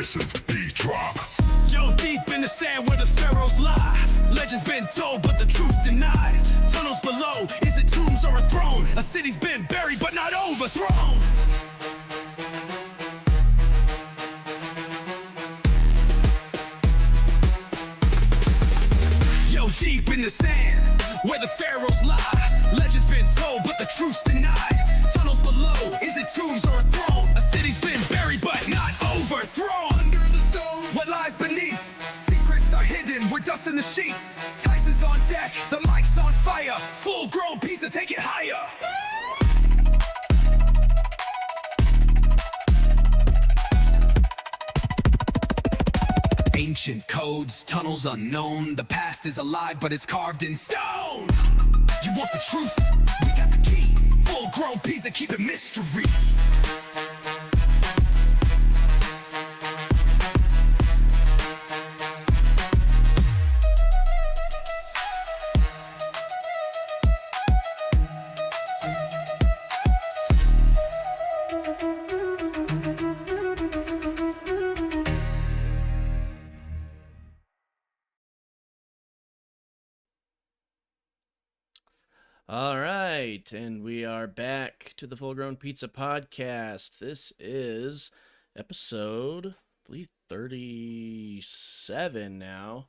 aggressive beat drop. Yo, deep in the sand where the pharaohs lie. Legends been told, but the truth denied. Tunnels below, is it tombs or a throne? A city's been buried, but not overthrown. Yo, deep in the sand where the pharaohs lie. Legends been told, but the truth's denied. Tunnels below, is it tombs or a throne? A city's been buried, but not overthrown. Under the stone, what lies beneath? Secrets are hidden, we're dust in the sheets. Tyson's on deck, the mic's on fire. Full-grown pizza, take it higher. Ancient codes, tunnels unknown. The past is alive, but it's carved in stone. You want the truth? We got the key. Full-grown pizza, keep it mystery. All right, and we are back to the Full Grown Pizza Podcast. This is episode, I believe, 37 now.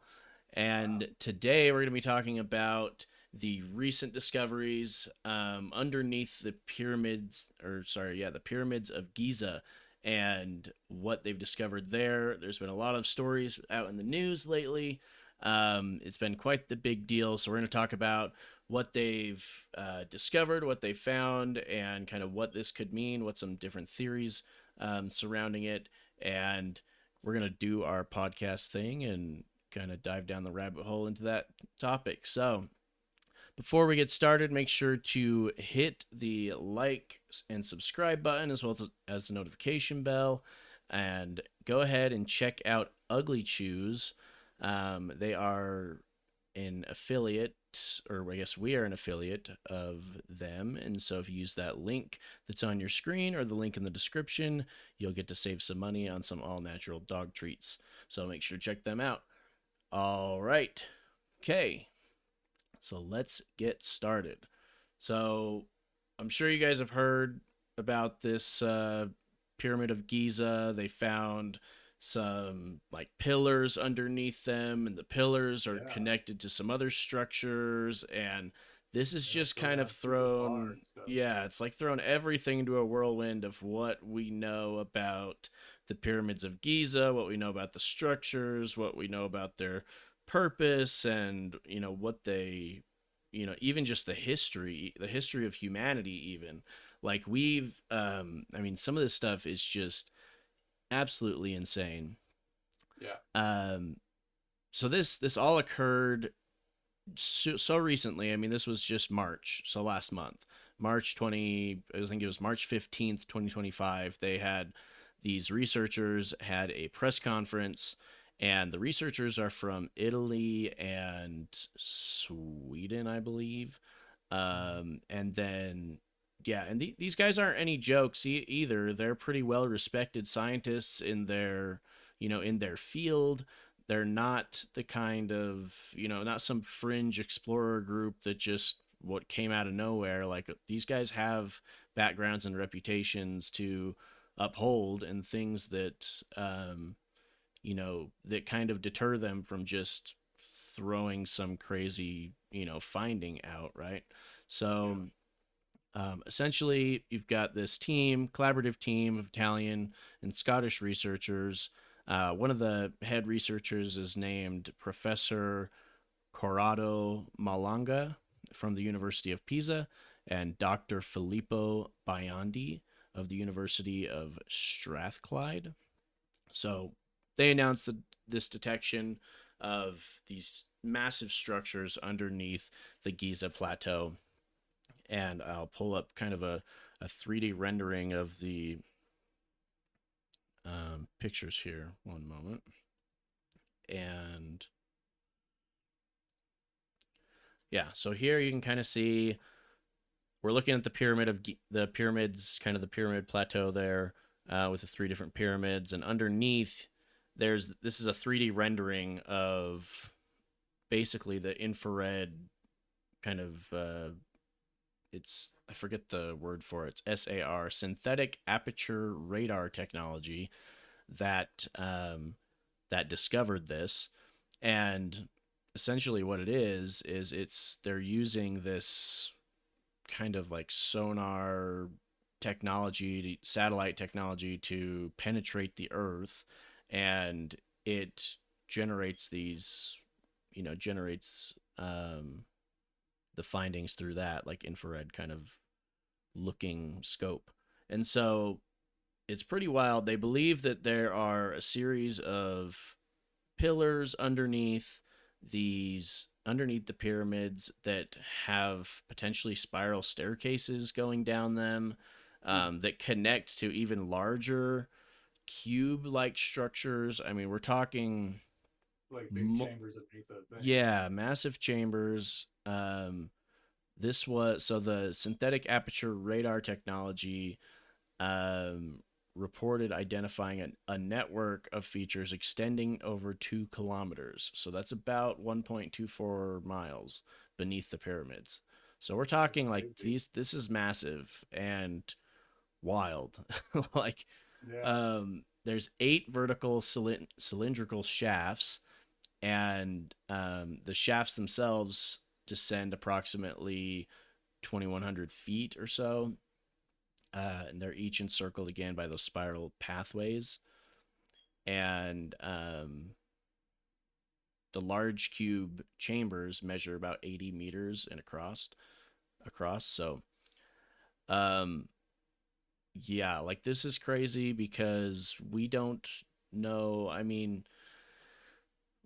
And Today we're going to be talking about the recent discoveries underneath the pyramids, the pyramids of Giza, and what they've discovered there. There's been a lot of stories out in the news lately. It's been quite the big deal, so we're going to talk about what they've discovered, what they found, and kind of what this could mean, what some different theories surrounding it, and we're going to do our podcast thing and kind of dive down the rabbit hole into that topic. So before we get started, make sure to hit the like and subscribe button as well as the notification bell, and go ahead and check out Ugly Chews. They are an affiliate, or I guess we are an affiliate of them, and so if you use that link that's on your screen or the link in the description, you'll get to save some money on some all-natural dog treats. So make sure to check them out. All right. Okay. So let's get started. So I'm sure you guys have heard about this Pyramid of Giza. They found some like pillars underneath them, and the pillars are connected to some other structures, and this is just kind of thrown it's like thrown everything into a whirlwind of what we know about the pyramids of Giza, what we know about the structures, what we know about their purpose, and what they even just the history of humanity. Even like we've some of this stuff is just absolutely insane. So this all occurred so recently. I mean, this was just March, so last month, I think it was March 15th, 2025. These researchers had a press conference, and the researchers are from Italy and Sweden, I believe. And then these guys aren't any jokes either. They're pretty well respected scientists in their field. They're not the kind of, not some fringe explorer group that just what came out of nowhere. Like, these guys have backgrounds and reputations to uphold, and things that, that kind of deter them from just throwing some crazy, finding out, right? So essentially, you've got this collaborative team of Italian and Scottish researchers. One of the head researchers is named Professor Corrado Malanga from the University of Pisa, and Dr. Filippo Biondi of the University of Strathclyde. So they announced this detection of these massive structures underneath the Giza Plateau. And I'll pull up kind of a 3D rendering of the pictures here. One moment. And so here you can kind of see we're looking at the pyramids, kind of the pyramid plateau there, with the three different pyramids, and underneath this is a 3D rendering of basically the infrared kind of it's I forget the word for it. It's SAR, synthetic aperture radar technology that that discovered this. And essentially what it is it's they're using this kind of like sonar technology, satellite technology to penetrate the earth, and it generates these, generates the findings through that like infrared kind of looking scope. And so it's pretty wild. They believe that there are a series of pillars underneath the pyramids that have potentially spiral staircases going down them, that connect to even larger cube-like structures. I mean, we're talking Like big chambers underneath the thing. yeah, massive chambers. This was so the synthetic aperture radar technology um, reported identifying a network of features extending over 2 kilometers. So that's about 1.24 miles beneath the pyramids. So we're That's talking like crazy. this is massive and wild. Like, Yeah. there's 8 vertical cylindrical shafts, and the shafts themselves descend approximately 2,100 feet or so, and they're each encircled again by those spiral pathways. And the large cube chambers measure about 80 meters and across. So, um, yeah, like this is crazy because we don't know. I mean,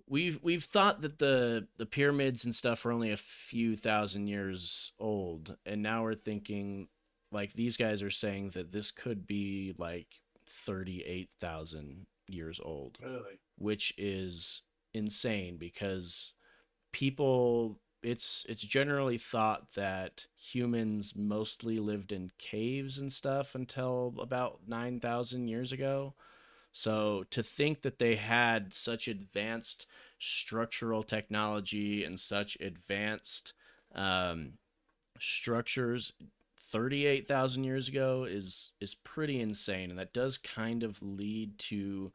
we've thought that the pyramids and stuff are only a few thousand years old, and now we're thinking like these guys are saying that this could be like 38,000 years old, Really. which is insane because people it's generally thought that humans mostly lived in caves and stuff until about 9,000 years ago. So to think that they had such advanced structural technology and such advanced um, structures 38,000 years ago is pretty insane, and that does kind of lead to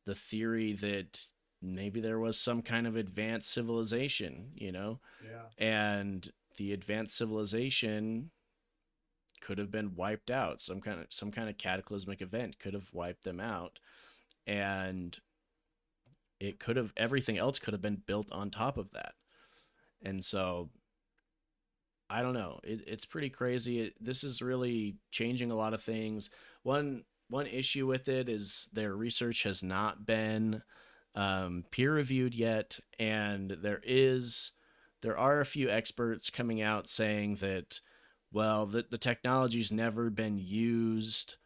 the theory that maybe there was some kind of advanced civilization, Yeah. and the advanced civilization could have been wiped out. Some kind of cataclysmic event could have wiped them out, and it could have everything else could have been built on top of that. And so I don't know. It's pretty crazy. This is really changing a lot of things. One issue with it is their research has not been peer reviewed yet, and there are a few experts coming out saying that, well, the technology's never been used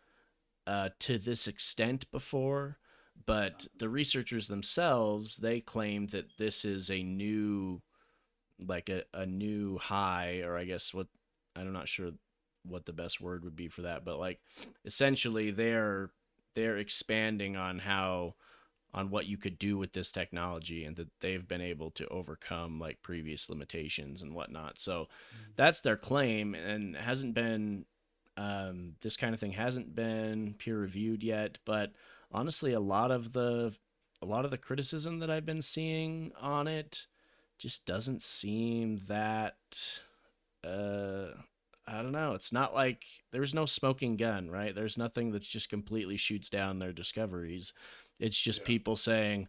to this extent before, but the researchers themselves they claim that this is a new like a new high, or I guess what I'm not sure what the best word would be for that, but like essentially they're expanding on how on what you could do with this technology, and that they've been able to overcome like previous limitations and whatnot. So Mm. that's their claim, and hasn't been this kind of thing hasn't been peer reviewed yet. But honestly, a lot of the criticism that I've been seeing on it just doesn't seem that uh I don't know. It's not like there's no smoking gun, right? There's nothing that's just completely shoots down their discoveries. It's just Yeah. people saying,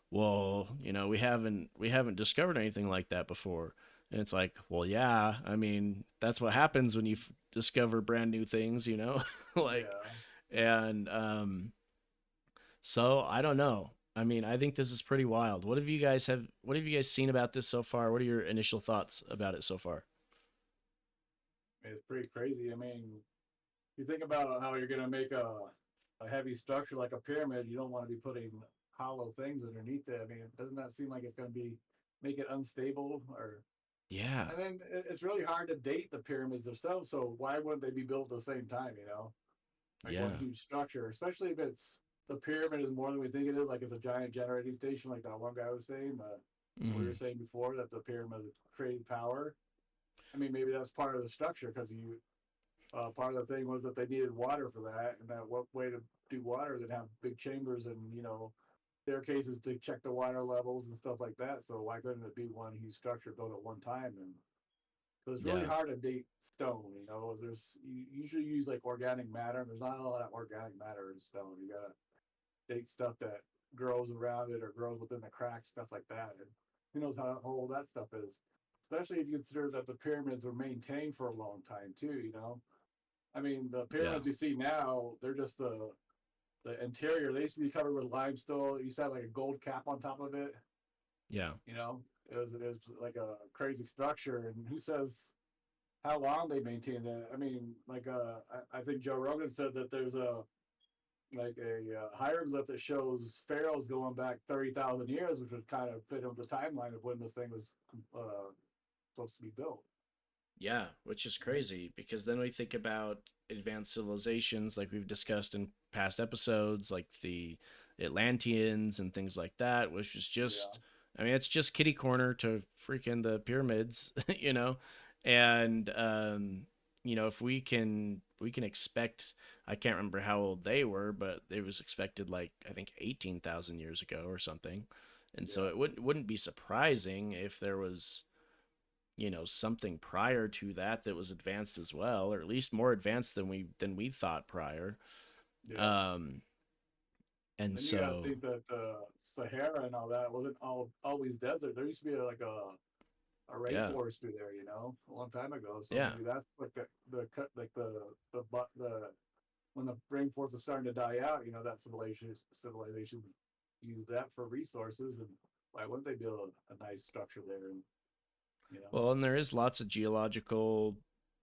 "Well, we haven't discovered anything like that before." And it's like, "Well, yeah. I mean, that's what happens when you discover brand new things." Like, Yeah. and so I don't know. I mean, I think this is pretty wild. What have you guys seen about this so far? What are your initial thoughts about it so far? It's pretty crazy. I mean, you think about how you're gonna make a heavy structure like a pyramid, you don't want to be putting hollow things underneath it. I mean, doesn't that seem like it's gonna be make it unstable or Yeah. and then it's really hard to date the pyramids themselves, so why wouldn't they be built at the same time, you know? Like one Yeah. huge structure, especially if it's the pyramid is more than we think it is. Like it's a giant generating station, like that one guy was saying. We were saying before that the pyramid created power. I mean, maybe that's part of the structure because part of the thing was that they needed water for that, and that what way to do water than have big chambers and staircases to check the water levels and stuff like that. So why couldn't it be one huge structure built at one time? And so it's really Yeah. hard to date stone. You usually use like organic matter. There's not a lot of organic matter in stone. You gotta date stuff that grows around it or grows within the cracks, stuff like that. And who knows how old that stuff is? Especially if you consider that the pyramids were maintained for a long time too. I mean, the Yeah. pyramids you see now, they're just the interior. They used to be covered with limestone. It used to have like a gold cap on top of it. Yeah. It was like a crazy structure. And who says how long they maintained it? I mean, like I think Joe Rogan said that there's a hieroglyph that shows pharaohs going back 30,000 years, which would kind of fit into the timeline of when this thing was supposed to be built. Yeah, which is crazy because then we think about advanced civilizations like we've discussed in past episodes, like the Atlanteans and things like that, which is just, I mean, it's just kitty corner to freaking the pyramids, and if we can expect, I can't remember how old they were, but it was expected like I think 18,000 years ago or something, and so it wouldn't be surprising if there was something prior to that that was advanced as well, or at least more advanced than we thought prior. Yeah. And Then you got to so think that Sahara and all that wasn't always desert. There used to be like a yeah, rainforest through there, a long time ago. So yeah. maybe that's like the when the rainforest is starting to die out, that civilization use that for resources, and why wouldn't they build a nice structure there? And Well, and there is lots of geological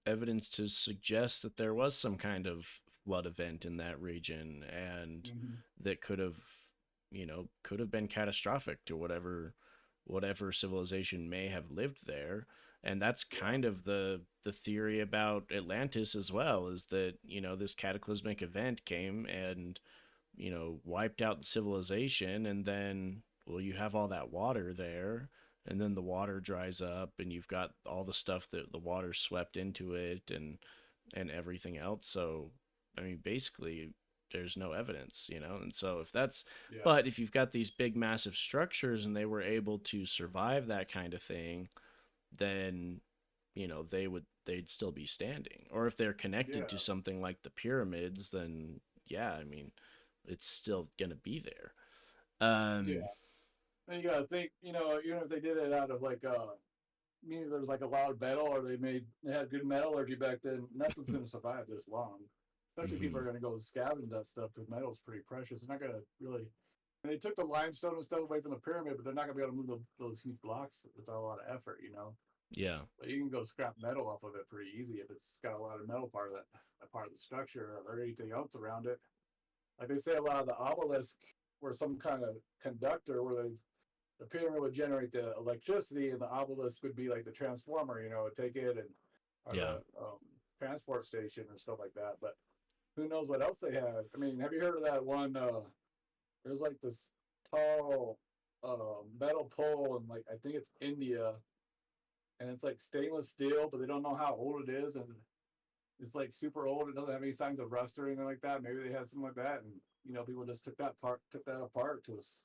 evidence to suggest that there was some kind of flood event in that region, and Mhm. that could have been catastrophic to whatever civilization may have lived there. And that's Yeah, kind of the theory about Atlantis as well, is that this cataclysmic event came and wiped out the civilization, and then, well, you have all that water there, and then the water dries up, and you've got all the stuff that the water swept into it, and everything else. So, I mean, basically, there's no evidence, and so yeah, but if you've got these big, massive structures and they were able to survive that kind of thing, then they'd still be standing. Or if they're connected to yeah, something like the pyramids, then yeah, I mean, it's still gonna be there. yeah. And you gotta think, even if they did it out of like meaning there was like a lot of metal, or they had good metallurgy back then, nothing's gonna survive this long. Especially people Hmm. are gonna go scavenge that stuff because metal's pretty precious. They're not gonna really. And they took the limestone and stuff away from the pyramid, but they're not gonna be able to move those huge blocks without a lot of effort. Yeah, But you can go scrap metal off of it pretty easy if it's got a lot of metal part of that part of the structure or anything else around it. Like they say, a lot of the obelisk were some kind of conductor where the pyramid would generate the electricity, and the obelisk would be like the transformer. Would take it and or yeah. the transport station and stuff like that. But who knows what else they had? I mean, have you heard of that one? There's like this tall metal pole in, like, I think it's India, and it's like stainless steel, but they don't know how old it is, and it's like super old. It doesn't have any signs of rust or anything like that. Maybe they had something like that, and people just took that apart because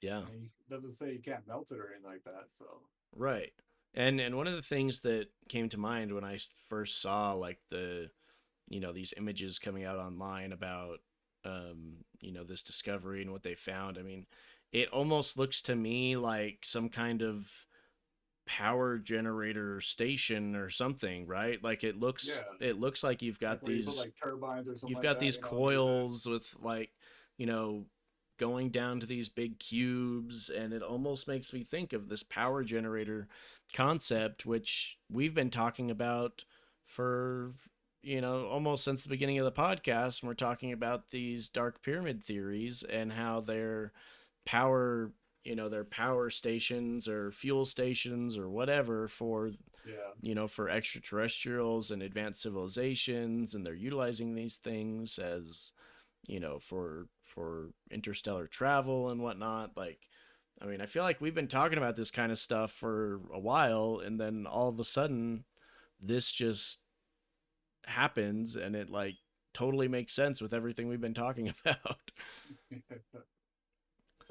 Yeah. it doesn't say you can't melt it or anything like that. So Right. And one of the things that came to mind when I first saw like these images coming out online about this discovery and what they found, I mean, it almost looks to me like some kind of power generator station or something, right? Like yeah, it looks like you've like got where you put these like turbines or something you've like got that, these to do that. coils with like, you know, going down to these big cubes, and it almost makes me think of this power generator concept, which we've been talking about for almost since the beginning of the podcast. And we're talking about these dark pyramid theories and how their power their power stations or fuel stations or whatever for Yeah, for extraterrestrials and advanced civilizations, and they're utilizing these things as for interstellar travel and whatnot. Like, I mean, I feel like we've been talking about this kind of stuff for a while, and then all of a sudden, this just happens, and it like totally makes sense with everything we've been talking about.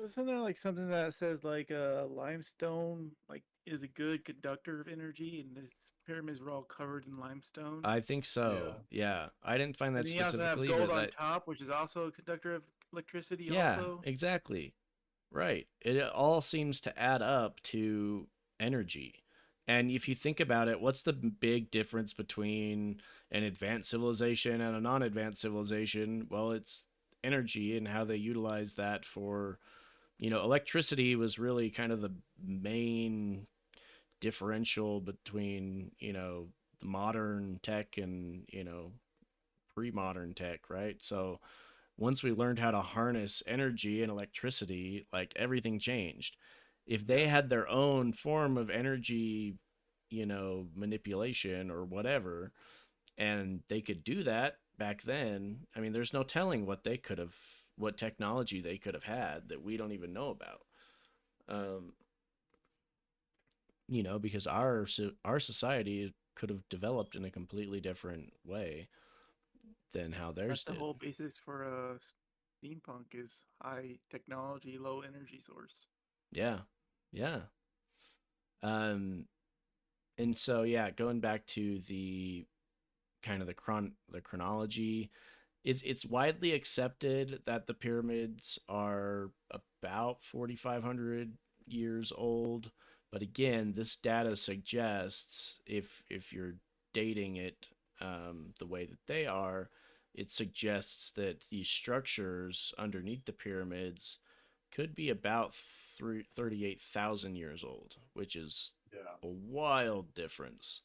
Isn't there like something that says like limestone like is a good conductor of energy, and these pyramids were all covered in limestone? I think so. Yeah, I didn't find And that then you also have specifically, gold but on that top, which is also a conductor of electricity. yeah, Also, exactly. Right. It all seems to add up to energy. And if you think about it, what's the big difference between an advanced civilization and a non advanced civilization? Well, it's energy and how they utilize that for, electricity was really kind of the main differential between, the modern tech and, pre modern tech, right? So, once we learned how to harness energy and electricity, like everything changed. If they had their own form of energy, manipulation or whatever, and they could do that back then, I mean, there's no telling what technology they could have had that we don't even know about. Um, because our society could have developed in a completely different way than how theirs that's the did. whole basis for steampunk is high technology, low energy source. Yeah. Yeah. Um, and so yeah, going back to the kind of the chronology, it's widely accepted that the pyramids are about 4,500 years old. But again, this data suggests if you're dating it the way that they are, it suggests that these structures underneath the pyramids could be about 38,000 years old, which is Yeah. a wild difference.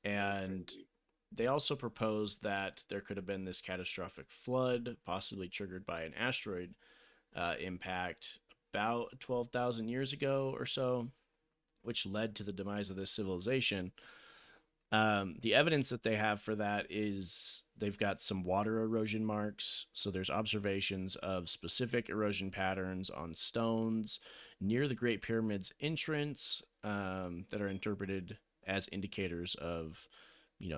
And Crazy. they also proposed that there could have been this catastrophic flood, possibly triggered by an asteroid impact about 12,000 years ago or so, which led to the demise of this civilization. The evidence that they have for that is they've got some water erosion marks. So there's observations of specific erosion patterns on stones near the Great Pyramid's entrance that are interpreted as indicators of,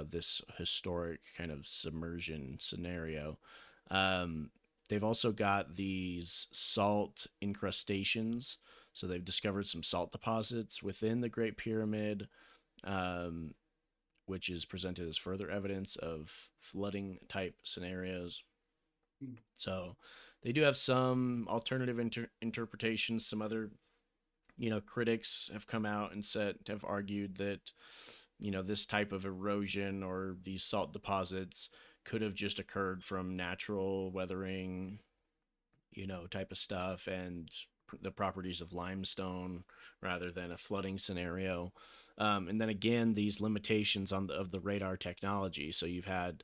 this historic kind of submersion scenario. Um, they've also got these salt incrustations. So they've discovered some salt deposits within the Great Pyramid. Um, which is presented as further evidence of flooding type scenarios. Hmm. So they do have some alternative interpretations. Some other, critics have come out and have argued that, this type of erosion or these salt deposits could have just occurred from natural weathering, type of stuff and the properties of limestone rather than a flooding scenario. And then again, these limitations of the radar technology. So you've had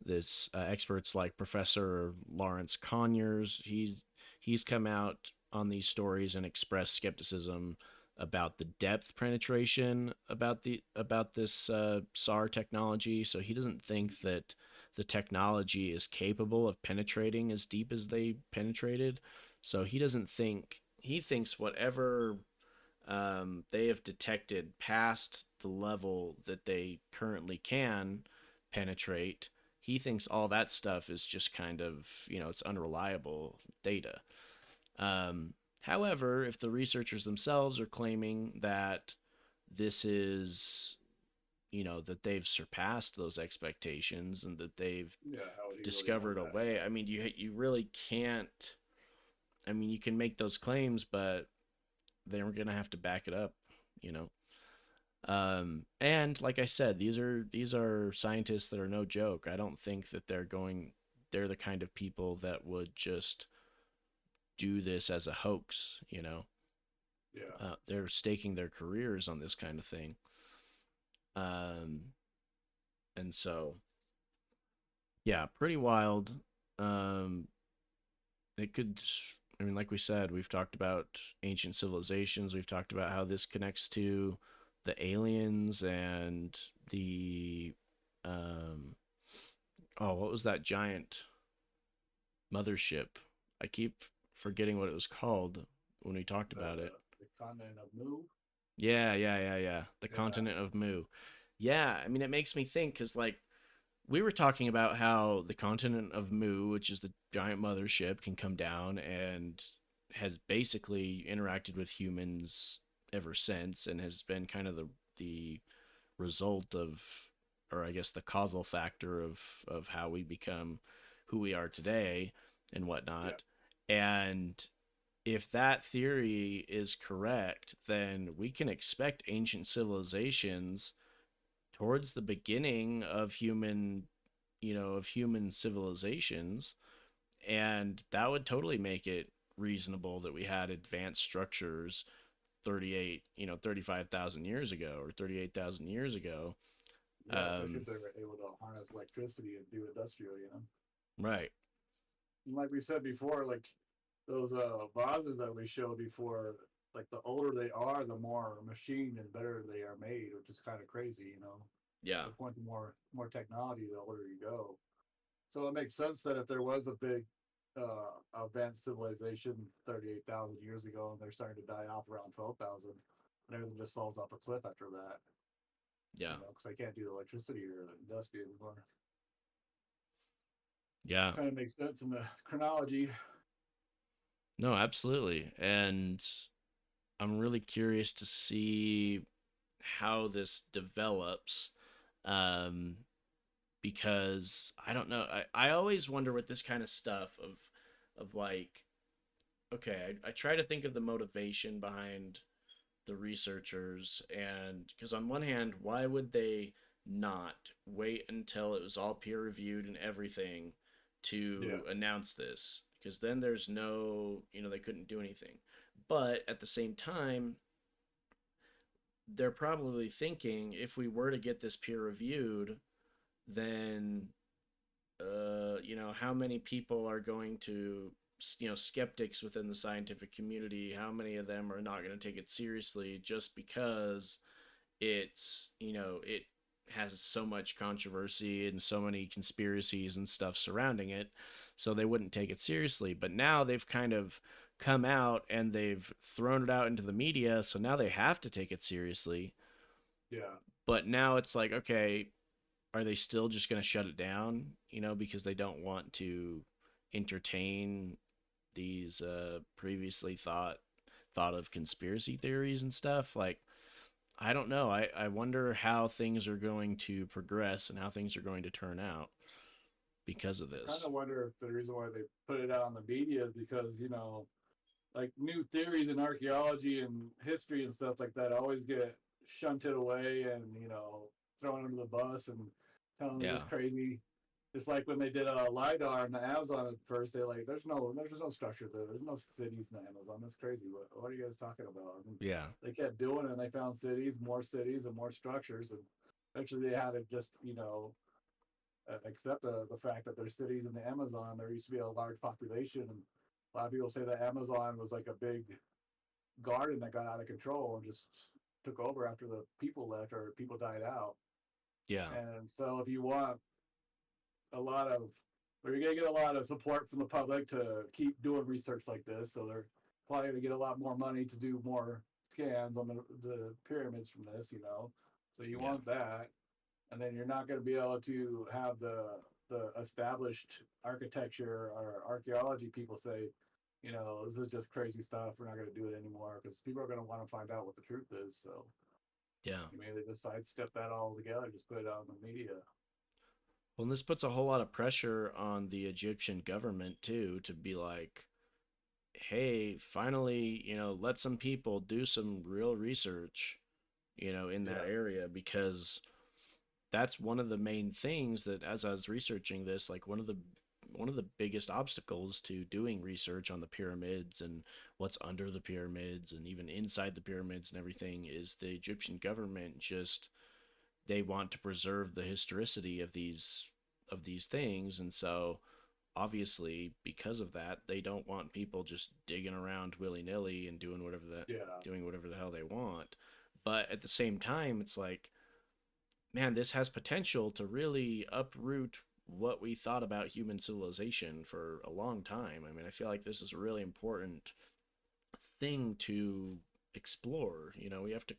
this experts like Professor Lawrence Conyers. He's come out on these stories and expressed skepticism about the depth penetration about this SAR technology. So he doesn't think that the technology is capable of penetrating as deep as they penetrated. So he thinks whatever they have detected past the level that they currently can penetrate, he thinks all that stuff is just kind of, it's unreliable data. However, if the researchers themselves are claiming that this is, that they've surpassed those expectations and that they've Yeah. How would he really know discovered a that? way, I mean, you really can't. I mean, you can make those claims, but they're going to have to back it up, you know. And like I said, these are scientists that are no joke. I don't think that they're the kind of people that would just do this as a hoax, you know. Yeah. They're staking their careers on this kind of thing. Um, and so, yeah, pretty wild. Um, it could, I mean, like we said, we've talked about ancient civilizations. We've talked about how this connects to the aliens and the, um, oh, what was that giant mothership. I keep forgetting what it was called when we talked about it. The continent of Mu. Yeah. The Yeah. continent of Mu. Yeah, I mean, it makes me think because, like, we were talking about how the continent of Mu, which is the giant mothership, can come down and has basically interacted with humans ever since, and has been kind of the result of, or I guess the causal factor of how we become who we are today and Yeah. whatnot. And if that theory is correct, then we can expect ancient civilizations towards the beginning of human civilizations, and that would totally make it reasonable that we had advanced structures 35,000 years ago or 38,000 years ago. Yeah, especially if they were able to harness electricity and do industrial, Right. And like we said before, like those vases that we showed before, like the older they are, the more machined and better they are made, which is kind of crazy, Yeah. The point, the more technology, the older you go. So it makes sense that if there was a big advanced civilization 38,000 years ago and they're starting to die off around 12,000, and everything just falls off a cliff after that, Yeah. because they can't do electricity or industry anymore. Yeah. Kind of makes sense in the chronology. No, absolutely. And I'm really curious to see how this develops. Um, because I don't know. I always wonder with this kind of stuff of like, okay, I try to think of the motivation behind the researchers, and because on one hand, why would they not wait until it was all peer reviewed and everything to Yeah. announce this? Because then there's no, they couldn't do anything. But at the same time, they're probably thinking if we were to get this peer reviewed, then how many people are going to, skeptics within the scientific community, how many of them are not going to take it seriously just because it has so much controversy and so many conspiracies and stuff surrounding it, so they wouldn't take it seriously. But now they've kind of come out and they've thrown it out into the media, so now they have to take it seriously. Yeah. But now it's like, okay, are they still just going to shut it down, because they don't want to entertain these previously thought of conspiracy theories and stuff? Like, I don't know. I wonder how things are going to progress and how things are going to turn out because of I kind this. of wonder if the reason why they put it out on the media is because, like new theories in archaeology and history and stuff like that always get shunted away and, thrown under the bus and telling them Yeah. just crazy. It's like when they did a LiDAR in the Amazon at first, they're like, there's no structure there. There's no cities in the Amazon. That's crazy. What are you guys talking about? And Yeah. they kept doing it and they found cities, and more structures. And eventually they had to just, accept the fact that there's cities in the Amazon. There used to be a large population. And a lot of people say that Amazon was like a big garden that got out of control and just took over after the people left or people died out. Yeah. And so if you want a lot of, or you're gonna get a lot of support from the public to keep doing research like this. So they're probably gonna get a lot more money to do more scans on the pyramids from this, So you Yeah. want that, and then you're not gonna be able to have the established architecture or archaeology people say, this is just crazy stuff. We're not gonna do it anymore because people are gonna want to find out what the truth is. So Yeah. you may just sidestep that all together, just put it out in the media. Well, and this puts a whole lot of pressure on the Egyptian government too to be like, hey, finally, let some people do some real research, in that Yeah. area, because that's one of the main things that, as I was researching this, like one of the biggest obstacles to doing research on the pyramids and what's under the pyramids and even inside the pyramids and everything is the Egyptian government just, they want to preserve the historicity of these things, and so obviously because of that they don't want people just digging around willy-nilly and Yeah. doing whatever the hell they want. But at the same time, it's like, man, this has potential to really uproot what we thought about human civilization for a long time. I mean, I feel like this is a really important thing to explore. You know, we have to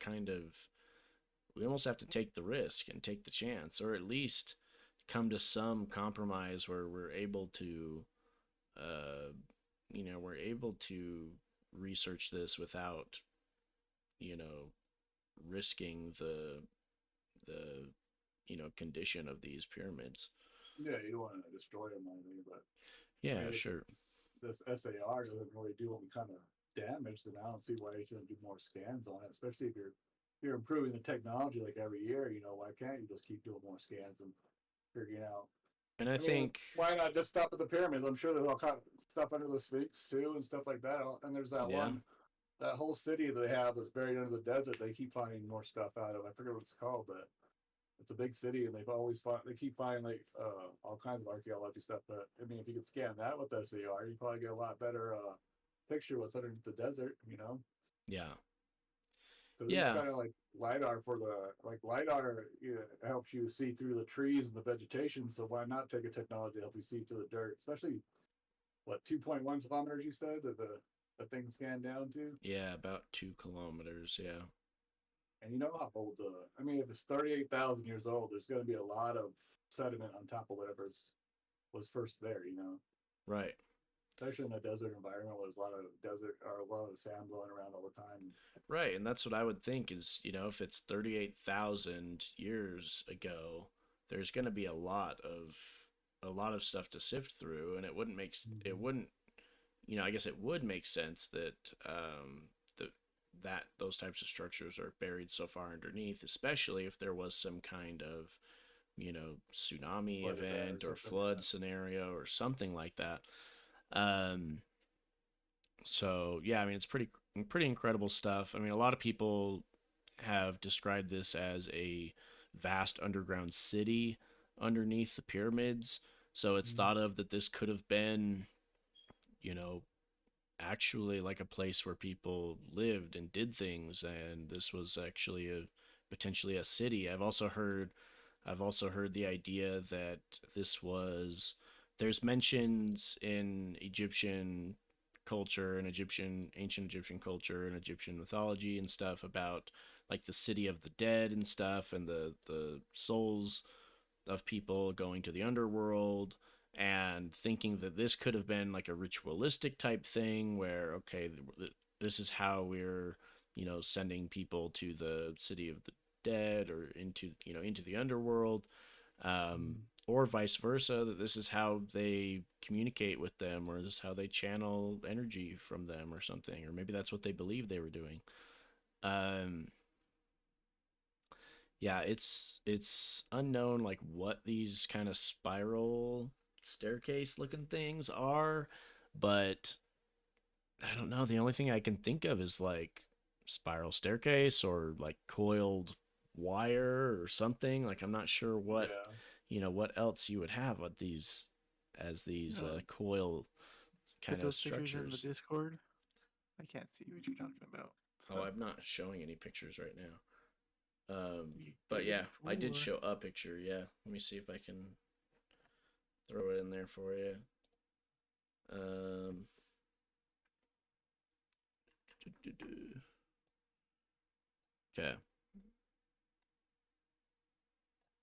we almost have to take the risk and take the chance, or at least come to some compromise where we're able to, uh, we're able to research this without, you know, risking the condition of these pyramids. Yeah, you don't want to destroy them or anything, but I Yeah, mean, sure. this SAR doesn't really do any kind of damage, then I don't see why you shouldn't do more scans on it, especially if you're improving the technology like every year. You know, why can't you just keep doing more scans and figuring out? And I I mean, think, why not just stop at the pyramids? I'm sure there's all kind of stuff under the Sphinx too and stuff like that. And there's that yeah, one, that whole city that they have that's buried under the desert. They keep finding more stuff out of. I forget what it's called, but it's a big city, and they keep finding like all kinds of archaeology stuff. But I mean, if you could scan that with SAR, you probably get a lot better picture what's underneath the desert. You know, yeah, because it's yeah, kind of like lidar for the like lidar. You know, helps you see through the trees and the vegetation. So why not take a technology to help you see through the dirt, especially what 2.1 kilometers you said that the thing scanned down to. yeah, about 2 kilometers. Yeah, And you know how old the, I mean, if it's 38,000 years old, there's going to be a lot of sediment on top of whatever's was first there, you know, right. especially in a desert environment where there's a lot of desert or a lot of sand blowing around all the time. Right, and that's what I would think is, if it's 38,000 years ago, there's going to be a lot of stuff to sift through, and it Mm-hmm. wouldn't, I guess it would make sense that the that those types of structures are buried so far underneath, especially if there was some kind of, tsunami Flood event or event or something, flood yeah. scenario or something like that. Um, so yeah, I mean it's pretty incredible stuff. I mean a lot of people have described this as a vast underground city underneath the pyramids. So it's thought of that this could have been, you know, actually like a place where people lived and did things, and this was actually a potentially a city. I've also heard the idea that this was there's mentions in Egyptian culture and ancient Egyptian culture and Egyptian mythology and stuff about like the city of the dead and stuff, and the souls of people going to the underworld, and thinking that this could have been like a ritualistic type thing where, okay, this is how we're, sending people to the city of the dead or into the underworld, um, Mm-hmm. or vice versa, that this is how they communicate with them, or this is how they channel energy from them or something, or maybe that's what they believe they were doing. um, yeah, it's unknown like what these kind of spiral staircase looking things are, but I don't know. The only thing I can think of is like spiral staircase or like coiled wire or something. Like I'm not sure Yeah. what else you would have with these as these No, coil put kind of those pictures in the structures. Discord. I can't see what you're talking about. Oh, So I'm not showing any pictures right now. you But did yeah, I did before. show a picture. Yeah, let me see if I can throw it in there for you. Um, okay.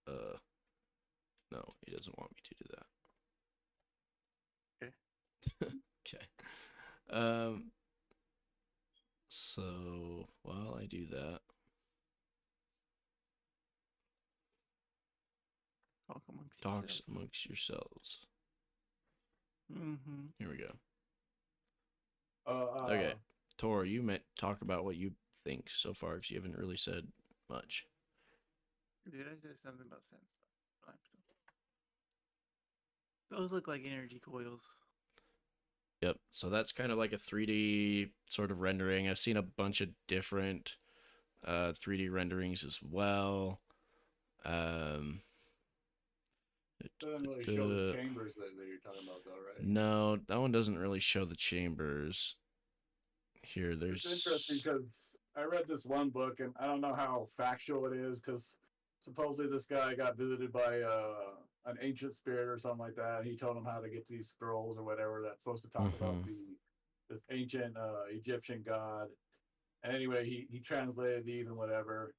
Uh, no, he doesn't want me to do Okay. that. Okay. Um, so while I do that, Talk amongst talks yourselves. amongst yourselves. Mm-hmm. Here we go. Uh, uh, Okay, Tor, you meant talk about what you think so far because you haven't really said much. Did I say something about sandstone? Limestone. Those look like energy coils. Yep. So that's kind of like a 3D sort of rendering. I've seen a bunch of different 3D renderings as well. Um, doesn't really show the chambers that you're talking about, though, right? no, that one doesn't really show the chambers. Here, It's interesting there's. because I read this one book, and I don't know how factual it is because supposedly this guy got visited by an ancient spirit or something like that. He told him how to get these scrolls or whatever that's supposed to talk about this ancient Egyptian god. And anyway, he translated these and whatever.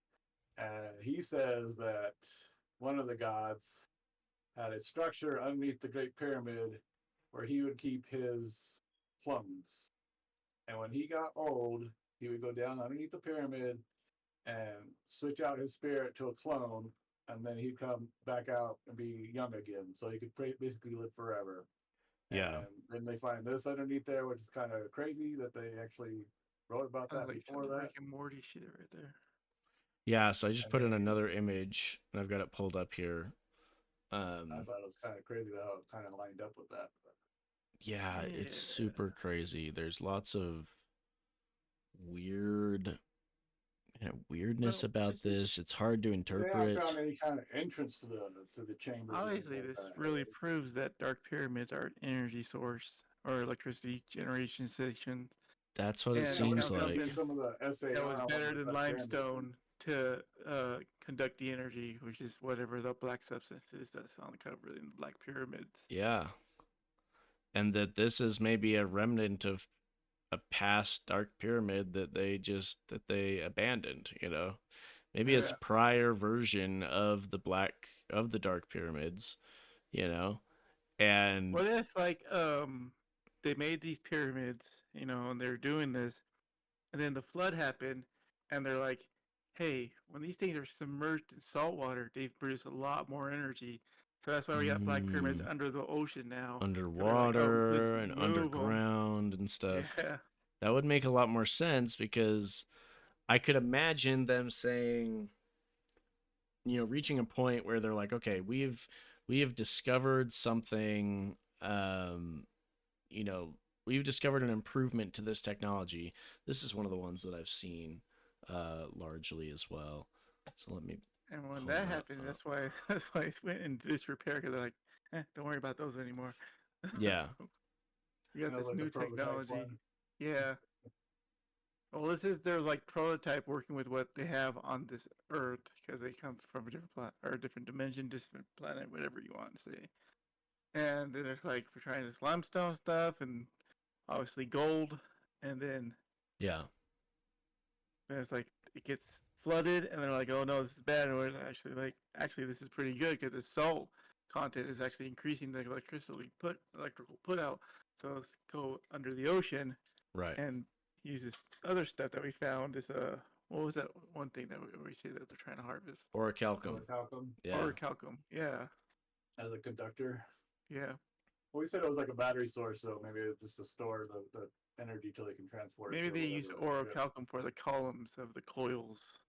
And he says that one of the gods had a structure underneath the Great Pyramid where he would keep his clones. And when he got old, he would go down underneath the pyramid and switch out his spirit to a clone, and then he'd come back out and be young again. So he could basically live forever. Yeah. And then they find this underneath there, which is kind of crazy that they actually wrote about Sounds that like before some that. Rick and Morty shit right there. Yeah, so I just And put in then another image, and I've got it pulled up here. I thought it was kind of crazy how it kind of lined up with that. But Yeah, it's Yeah. super crazy. There's lots of weird weirdness Well, about it's this. just It's hard to they haven't interpret. found any kind of entrance to the chambers. or anything obviously like this that. really proves that dark pyramids are an energy source or electricity generation stations, That's what it and they Yeah, but seems found it's like. in something some of the SAR. that was one of better the than best pyramids. limestone to conduct the energy, which is whatever the black substance is that's uncovered in the Black Pyramids. Yeah. And that this is maybe a remnant of a past dark pyramid that they abandoned, you know. Maybe it's Yeah. prior version of the dark pyramids, you know. And What if like they made these pyramids, and they're doing this, and then the flood happened, and they're like, hey, when these things are submerged in salt water, they produce a lot more energy. So that's why we got Black Pyramids under the ocean now. 'Cause they're like, oh, let's underwater and move them. underground and stuff. Yeah. That would make a lot more sense because I could imagine them saying, reaching a point where they're like, okay, we have discovered something, you know, we've discovered an improvement to this technology. This is one of the ones that I've seen largely as well. So let me And when pull that that happened, up. that's why it went into disrepair because they're like, don't worry about those anymore. Yeah. We got That was this like the new prototype technology. one. Yeah. Well, this is their like prototype working with what they have on this Earth because they come from a different planet or a different dimension, different planet, whatever you want to say. And then it's like we're trying this limestone stuff and obviously gold, and Yeah. then it's like it gets flooded, and they're like, oh no, this is bad. And we're actually this is pretty good because the salt content is actually increasing the electrical put out. So let's go under the ocean Right. and use this other stuff that we found. This what was that one thing that we say that they're trying to harvest? Orichalcum. Orichalcum Yeah. Orichalcum. Yeah, as a conductor. yeah. Well, we said it was like a battery source, so maybe it's just to store the energy till they can transport it. Maybe to they use whatever ship. orichalcum for the columns of the coils,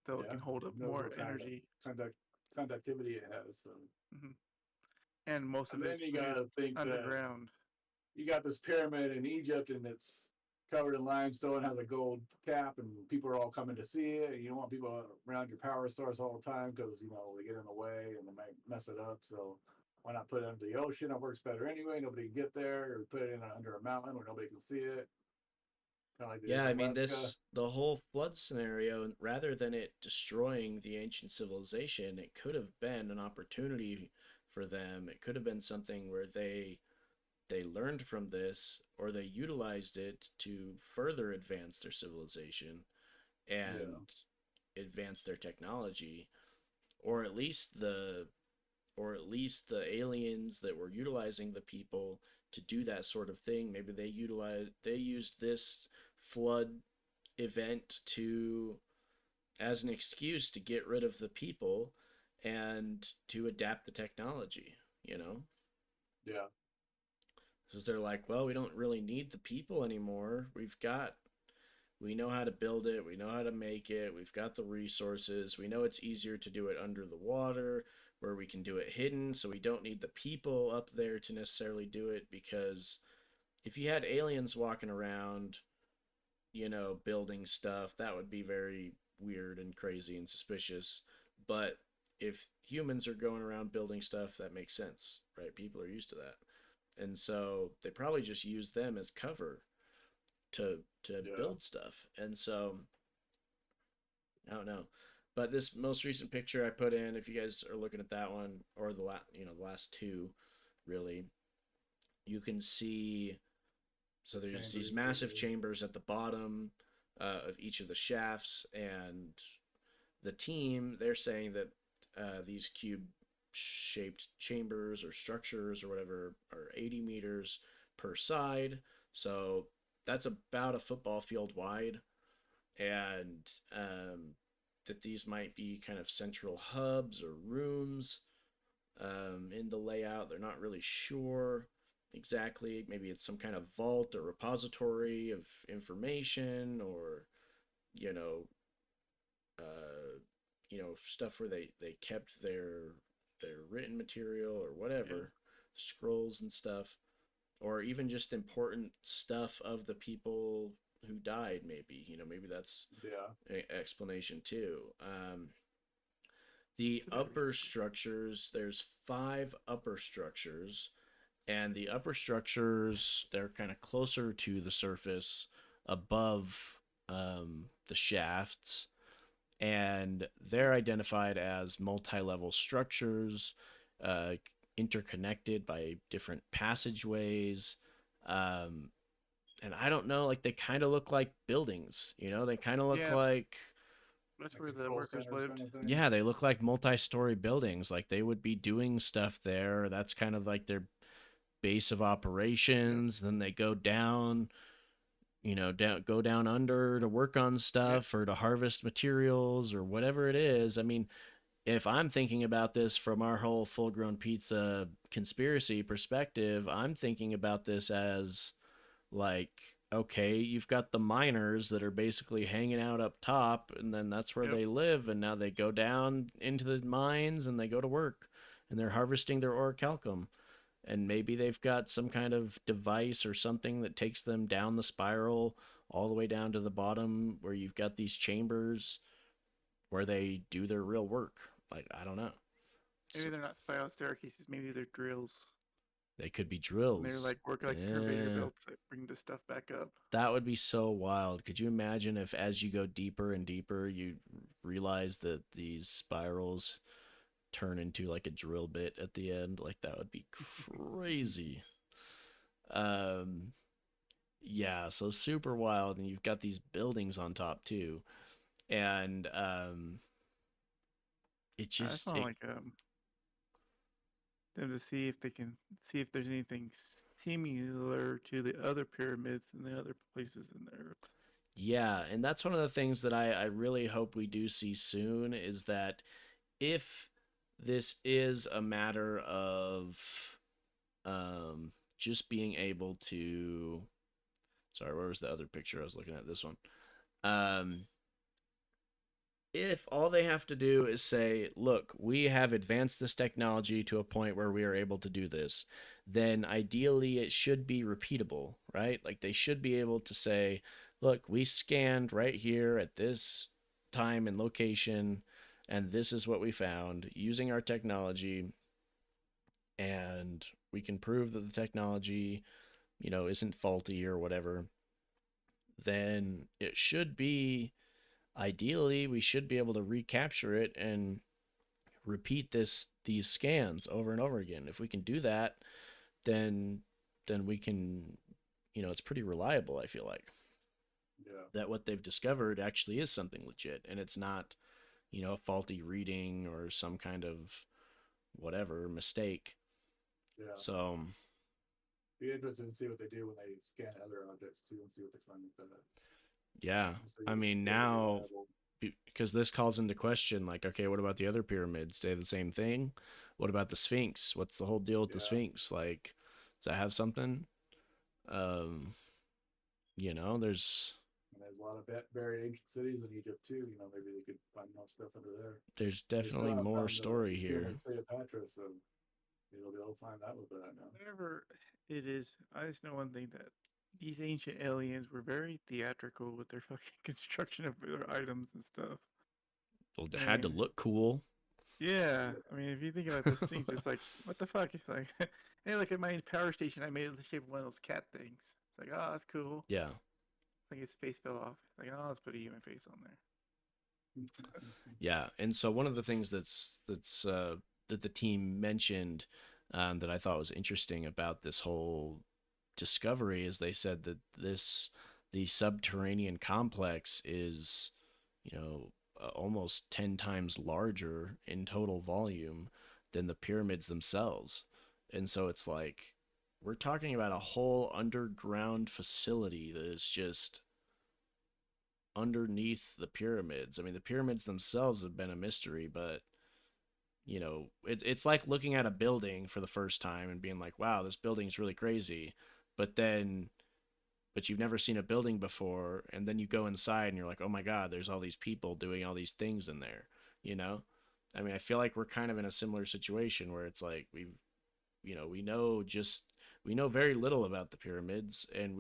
so it Yeah, can hold up who knows more what kind of energy. conductivity it has. So. Hmm. And most And of it then is you produced gotta think that underground. you got this pyramid in Egypt, and it's covered in limestone, has a gold cap, and people are all coming to see it. And you don't want people around your power source all the time because they get in the way and they might mess it up. So why not put it under the ocean? It works better anyway. Nobody can get there, or put it in under a mountain where nobody can see it. Kind of like they did Yeah, in I mean Alaska. the whole flood scenario, rather than it destroying the ancient civilization, it could have been an opportunity for them. It could have been something where they learned from this or they utilized it to further advance their civilization Yeah, and advance their technology, or at least the aliens that were utilizing the people to do that sort of thing, maybe they used this flood event to as an excuse to get rid of the people and to adapt the technology, yeah, because they're like, well, we don't really need the people anymore. We know how to build it, we know how to make it, we've got the resources, we know it's easier to do it under the water where we can do it hidden, so we don't need the people up there to necessarily do it, because if you had aliens walking around, building stuff, that would be very weird and crazy and suspicious. But if humans are going around building stuff, that makes sense, right? People are used to that. And so they probably just use them as cover to yeah. build stuff. And so I don't know. But this most recent picture I put in, if you guys are looking at that one or the last two, really, you can see. So there's these Chambers, massive basically. chambers at the bottom of each of the shafts, and the team they're saying that these cube-shaped chambers or structures or whatever are 80 meters per side. So that's about a football field wide, and that these might be kind of central hubs or rooms in the layout. They're not really sure exactly. Maybe it's some kind of vault or repository of information, or you know, stuff where they kept their written material or whatever, scrolls and stuff, or even just important stuff of the people who died. Maybe that's Yeah. an explanation too. The So that upper structures, there's five upper structures, and the upper structures, they're kind of closer to the surface above the shafts, and they're identified as multi-level structures, uh, interconnected by different passageways. Um, and I don't know, like they kind of look like buildings, they kind of look yeah, like, that's Like where the control workers centers kind lived. of thing. yeah, they look like multi-story buildings. Like they would be doing stuff there. That's kind of like their base of Yep. operations. Then they go down, go down under to work on Yep. stuff or to harvest materials or whatever it is. I mean, if I'm thinking about this from our whole full grown pizza conspiracy perspective, I'm thinking about this as like, okay, you've got the miners that are basically hanging out up top, and then that's where Yep. they live, and now they go down into the mines and they go to work and they're harvesting their orichalcum. And maybe they've got some kind of device or something that takes them down the spiral all the way down to the bottom where you've got these chambers where they do their real work. Like, I don't know. Maybe So they're not spiral staircases. Maybe they're drills. they could be And they're drills. like work like conveyor Yeah. belts that bring the stuff back up. That would be so wild. Could you imagine if, as you go deeper and deeper, you realize that these spirals turn into like a drill bit at the end? Like, that would be crazy. Um, yeah, so super wild. And you've got these buildings on top too. And it I just just, want like them to see if they can see if there's anything similar to the other pyramids and the other places in the earth. yeah. And that's one of the things that I really hope we do see soon is that if this is a matter of just being able to, sorry, where was the other picture? I was looking at this one. Um, if all they have to do is say, look, we have advanced this technology to a point where we are able to do this, then ideally it should be repeatable, right? Like they should be able to say, look, we scanned right here at this time and location, and this is what we found using our technology, and we can prove that the technology, isn't faulty or whatever. Then it should be, ideally we should be able to recapture it and repeat these scans over and over again. If we can do that, then we can, it's pretty reliable. I feel like Yeah. that what they've discovered actually is something legit, and it's not, a faulty reading or some kind of whatever mistake. Yeah. So Be interested to see what they do when they scan other objects too, and see what they find with that. yeah, See I if mean they're now, reliable. because this calls into question, like, okay, what about the other pyramids? Do they have the same thing? What about the Sphinx? What's the whole deal with the Yeah. Sphinx? Like, does that have something? Um, there's And there's a lot of buried ancient cities in Egypt too. Maybe they could find more stuff under there. They still definitely haven't more found story the here. pyramid of Cleopatra, so they'll be able to find that with that now. Whatever it is, I just know one thing that these ancient aliens were very theatrical with their fucking construction of their items and stuff. Well, it I had to mean, look cool. yeah. I mean, if you think about this thing, just like, what the fuck? It's like, hey, look at my power station. I made it in the shape of one of those cat things. It's like, oh, that's cool. Yeah. It's like his face fell off. Like, oh, let's put a human face on there. Yeah, and so one of the things that the team mentioned that I thought was interesting about this whole discovery is they said that the subterranean complex is, almost 10 times larger in total volume than the pyramids themselves. And so it's like we're talking about a whole underground facility that is just underneath the pyramids. I mean, the pyramids themselves have been a mystery, but it's like looking at a building for the first time and being like, wow, this building's really crazy. But then, but you've never seen a building before. And then you go inside and you're like, oh my God, there's all these people doing all these things in there, you know? I mean, I feel like we're kind of in a similar situation where it's like we know very little about the pyramids, and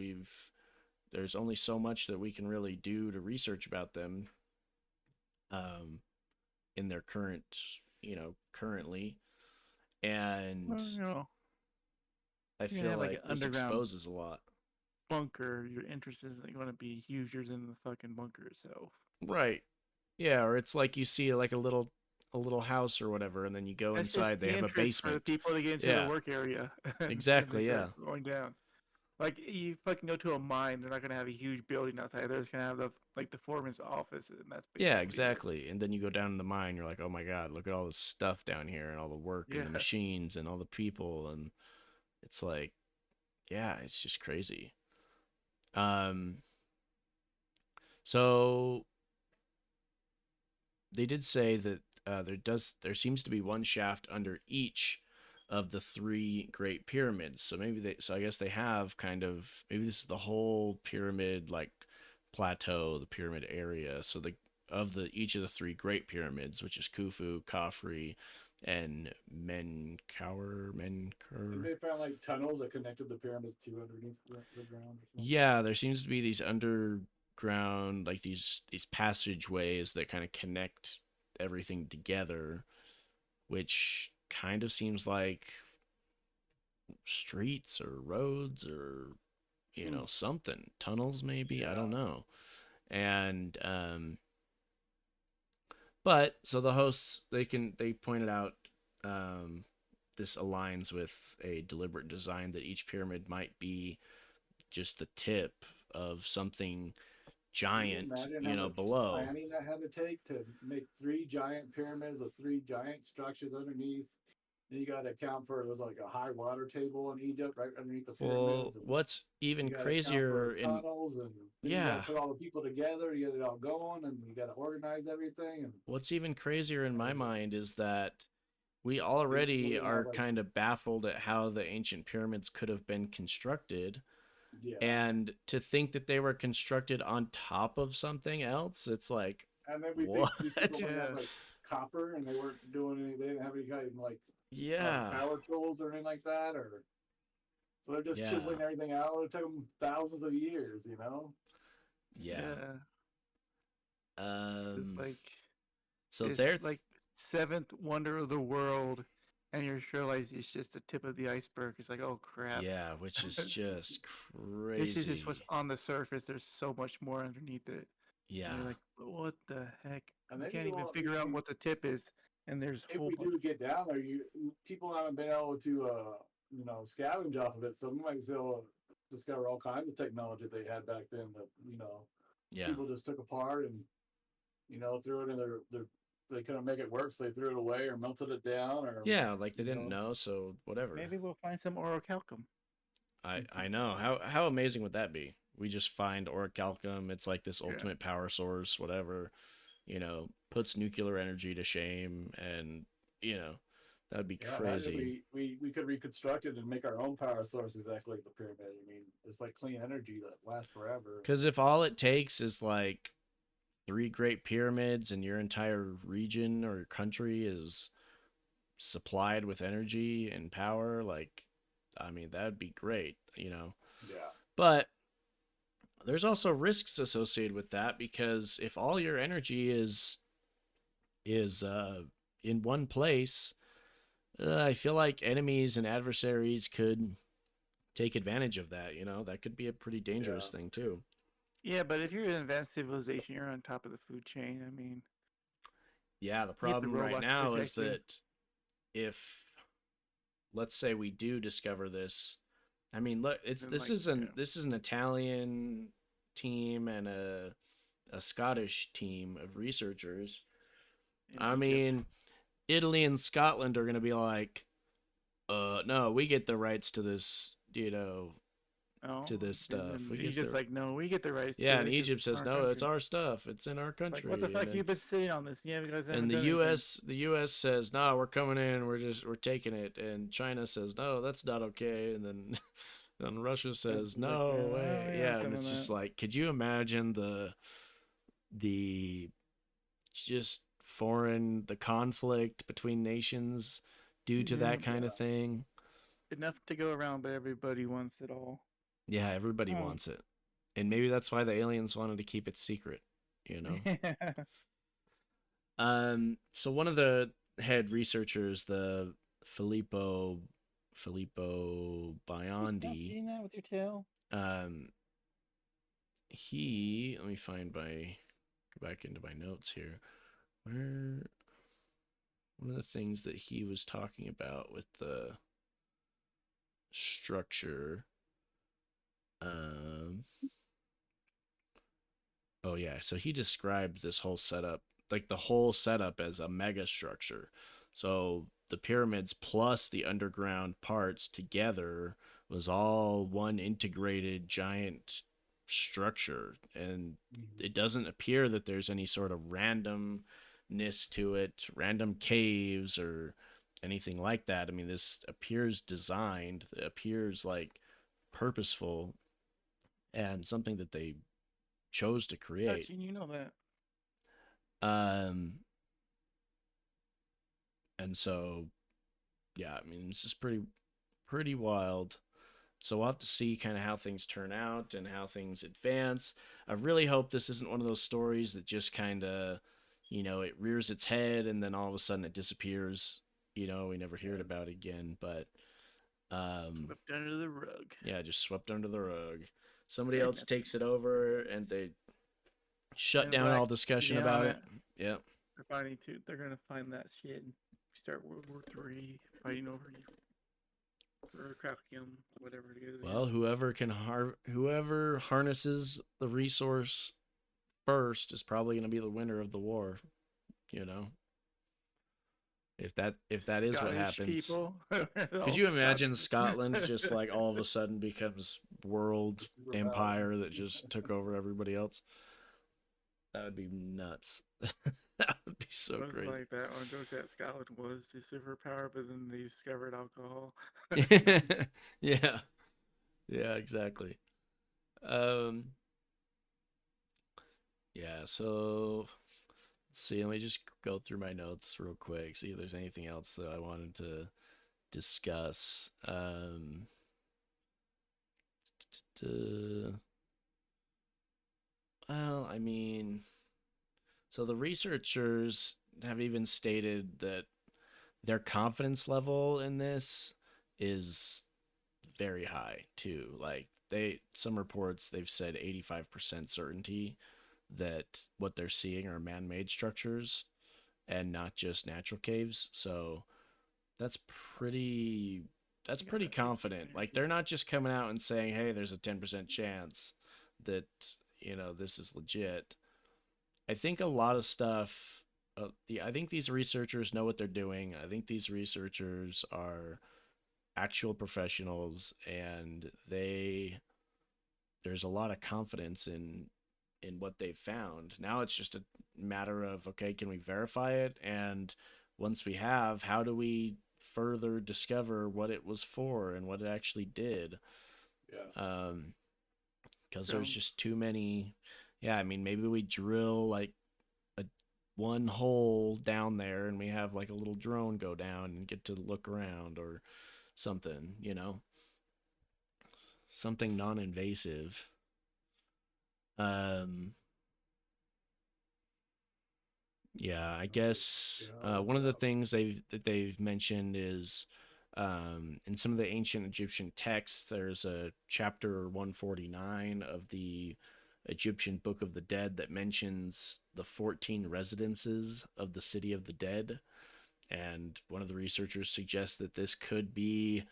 there's only so much that we can really do to research about them um, in their currently. And Well, I you can feel have like an like this underground exposes a lot. bunker. Your interest isn't going to be huger than the fucking bunker itself. Right. Yeah, or it's like you see like a little house or whatever, and then you go That's inside, just they the have a interest for the basement. people to get into the Yeah, work area, and they exactly, start yeah. going down. Like you fucking go to a mine, they're not gonna have a huge building outside. They're just gonna have the foreman's office, and that's Yeah, basically it. exactly. And then you go down in the mine, you're like, "Oh my God, look at all this stuff down here and all the work and Yeah. the machines and all the people." And it's like, yeah, it's just crazy. Um so they did say that there seems to be one shaft under each of the three great pyramids. So I guess they have kind of, maybe this is the whole pyramid like plateau, the pyramid area. So the of the each of the three great pyramids, which is Khufu, Khafre, and And Menkaure. they found like tunnels that connected the pyramids to underneath the ground or something. Yeah, there seems to be these underground, like these passageways that kind of connect everything together, which kind of seems like streets or roads or Hmm. something, tunnels maybe, I don't Yeah. know. And but so the hosts, they pointed out um this aligns with a deliberate design that each pyramid might be just the tip of something Can you giant, imagine how much below. planning that had to take to make three giant pyramids with three giant structures underneath? Then you got to account for there's like a high water table in Egypt right underneath the Well, pyramids, and what's even you got to account crazier for in tunnels, and then you got to yeah, put all the people together, you get it all going, and you got to organize everything. And what's even crazier in my uh, mind is that we they already literally have are like, kind of baffled at how the ancient pyramids could have been constructed. yeah. And to think that they were constructed on top of something else, it's like, And then we think what? these people might have Yeah. like copper, and they weren't doing any, they didn't have any kind of like Yeah. power tools or anything like that, or so they're just Yeah. chiseling everything out. It took them thousands of years, you know. Yeah. Yeah. It's Um, like so this they're, like seventh wonder of the world, and you realize it's just the tip of the iceberg. It's like, oh crap. yeah, which is just This is just what's crazy. on the surface. There's so much more underneath it. And Yeah. you're like, what the heck? And We maybe can't you even won't figure out be, what the tip is. And there's a if whole we bunch. do get down there, you people haven't been able to scavenge off of it, so we might still discover all kinds of technology they had back then that Yeah. people just took apart and threw it in their they couldn't make it work, so they threw it away or melted it down or Yeah, like they you didn't know know, so whatever. Maybe we'll find some orichalcum. I know. How amazing would that be? We just find orichalcum, it's like this Yeah. ultimate power source, whatever, puts nuclear energy to shame, and that would be yeah. Imagine crazy. we could reconstruct it and make our own power source exactly like the pyramid. I mean, it's like clean energy that lasts forever. Cuz if all it takes is like three great pyramids and your entire region or country is supplied with energy and power, like, I mean, that'd be great. Yeah. But there's also risks associated with that, because if all your energy is in one place, I feel like enemies and adversaries could take advantage of that. That could be a pretty dangerous Yeah. thing too. Yeah, but if you're an advanced civilization, you're on top of the food chain. I mean, Yeah, the You get the problem right robots to now is protect you. that if, let's say, we do discover this, I mean, look, And like, yeah, this is an Italian team and a Scottish team of researchers. in I Egypt. mean, Italy and Scotland are going to be like, no, we get the rights to this, Oh, to this and stuff. then We get Egypt's the like, no, we get the rights Yeah, to and it 'cause Egypt it's in says our no, it's country. our stuff. It's in our Like, what country. the And fuck? then You've been sitting on this. You guys haven't and done anything. The US says no, we're coming in. We're taking it. And China says no, that's not okay. And then then Russia It's says like, no well, way. we're Yeah, not and doing it's just that. like, could you imagine the just the conflict between nations due to Yeah, that kind of thing? enough to go around, but everybody wants it all. Yeah, everybody Oh. wants it. And maybe that's why the aliens wanted to keep it secret, you know? So one of the head researchers, the Filippo Just stop Biondi, doing that with your tail. um, let me go back into my notes here. Where one of the things that he was talking about with the structure, um, oh yeah, so he described this whole setup, like the whole setup, as a mega structure. So the pyramids plus the underground parts together was all one integrated giant structure, and it doesn't appear that there's any sort of randomness to it, random caves or anything like that. I mean, this appears designed, it appears like purposeful and something that they chose to create. Touching, you know that. Um, and so, yeah, I mean, this is pretty wild. So we'll have to see kind of how things turn out and how things advance. I really hope this isn't one of those stories that just kind of, it rears its head and then all of a sudden it disappears. We never hear it about again. But, Swept under the rug. yeah, just swept under the rug. Somebody Like else nothing. takes it over and they shut And down Black, all discussion get on about it. it. Yep. They're gonna find that shit and start World War III fighting over you. Or crackium, whatever it is. Well, whoever harnesses the resource first is probably going to be the winner of the war, you know. If that is what Scottish happens. people. Could you imagine Scotland just like all of a sudden becomes world empire that just took over everybody else? That would be nuts. That would be so It was crazy. like that one joke that Scotland was the superpower, but then they discovered alcohol. Yeah. Yeah, exactly. Um yeah, so let's see, let me just go through my notes real quick, see if there's anything else that I wanted to discuss. Well, I mean, so the researchers have even stated that their confidence level in this is very high too. Like some reports they've said 85% certainty that what they're seeing are man-made structures and not just natural caves. So that's pretty confident. Like they're not just coming out and saying, "Hey, there's a 10% chance that, this is legit." I think a lot of stuff I think these researchers know what they're doing. I think these researchers are actual professionals and there's a lot of confidence in what they've found. Now it's just a matter of, okay, can we verify it? And once we have, how do we further discover what it was for and what it actually did? Yeah. Because there's just too many. Yeah, I mean, maybe we drill like one hole down there and we have like a little drone go down and get to look around or something, something non-invasive. Yeah, I guess one of the things they've mentioned is in some of the ancient Egyptian texts, there's a chapter 149 of the Egyptian Book of the Dead that mentions the 14 residences of the City of the Dead. And one of the researchers suggests that this could be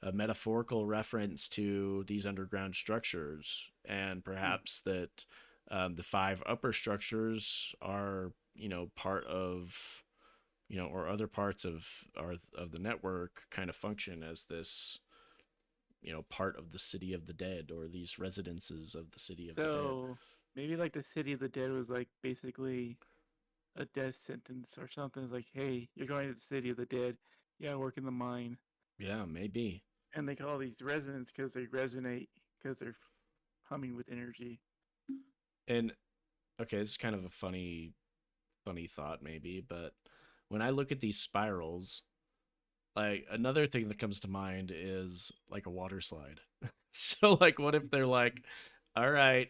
a metaphorical reference to these underground structures, and perhaps that the 5 upper structures are, part of, or other parts of the network kind of function as this, part of the City of the Dead, or these residences of the City of the Dead. So maybe like the City of the Dead was like basically a death sentence or something. It's like, hey, you're going to the City of the Dead. You gotta work in the mine. Yeah, maybe. And they call these residents because they resonate because they're humming with energy. And okay, this is kind of a funny thought maybe, but when I look at these spirals, like another thing that comes to mind is like a water slide. So like what if they're like, all right,